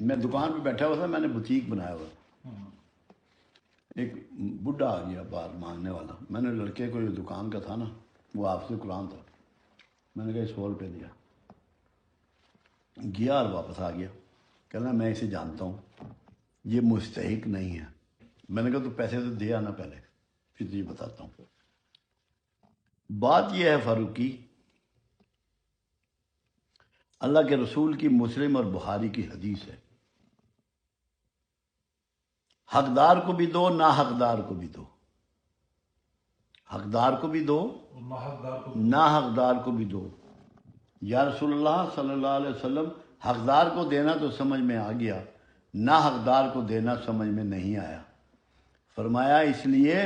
میں دکان پہ بیٹھا ہوا تھا، میں نے بوتیک بنایا ہوا، ایک بڈھا آ گیا باہر مانگنے والا، میں نے لڑکے کو جو دکان کا تھا نا وہ حافظ قرآن تھا، میں نے کہا 100 روپے دیا، گیا اور واپس آ گیا، کہنا میں اسے جانتا ہوں، یہ مستحق نہیں ہے۔ میں نے کہا تو پیسے تو دے آنا پہلے، پھر تجھے بتاتا ہوں۔ بات یہ ہے فاروقی، اللہ کے رسول کی مسلم اور بخاری کی حدیث ہے، حقدار کو بھی دو، نا حقدار کو بھی دو، حقدار کو بھی دو، نا حقدار کو بھی دو۔ یا رسول اللہ صلی اللہ علیہ وسلم، حقدار کو دینا تو سمجھ میں آ گیا، نا حقدار کو دینا سمجھ میں نہیں آیا۔ فرمایا اس لیے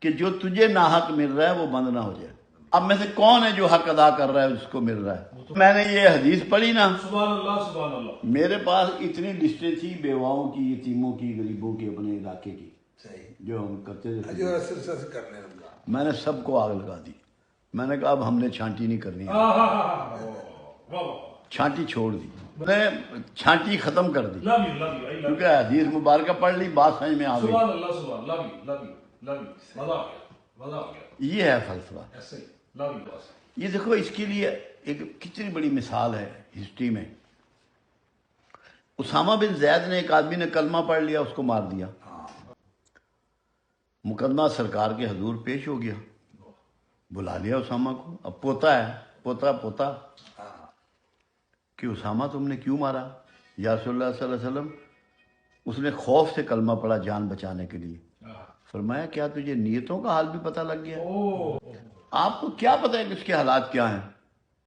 کہ جو تجھے ناحق مل رہا ہے وہ بند نہ ہو جائے۔ اب میں سے کون ہے جو حق ادا کر رہا ہے جس کو مل رہا ہے؟ میں نے یہ حدیث پڑھی نا، سبحان اللہ سبحان اللہ، میرے پاس اتنی لسٹیں تھی بیواؤں کی، یتیموں کی، غریبوں کی، اپنے علاقے کی، جو ہم کرتے تھے، میں نے سب کو آگ لگا دی۔ میں نے کہا اب ہم نے چھانٹی نہیں کرنی ہے، چھانٹی چھوڑ دی، میں نے چھانٹی ختم کر دی، کیونکہ حدیث مبارکہ پڑھ لی، بات سمجھ میں آ گئی۔ سبحان اللہ سبحان اللہ، یہ ہے فلسفہ۔ یہ دیکھو اس کے لیے ایک کتنی بڑی مثال ہے ہسٹری میں۔ اسامہ بن زید نے، ایک آدمی نے کلمہ پڑھ لیا، اس کو مار دیا، مقدمہ سرکار کے حضور پیش ہو گیا، بلا لیا اسامہ کو، اب پوتا ہے، پوتا کہ اسامہ تم نے کیوں مارا؟ یا رسول اللہ صلی اللہ علیہ وسلم، اس نے خوف سے کلمہ پڑھا جان بچانے کے لیے۔ فرمایا کیا تجھے نیتوں کا حال بھی پتہ لگ گیا؟ آپ کو کیا پتہ ہے کہ اس کے حالات کیا ہیں؟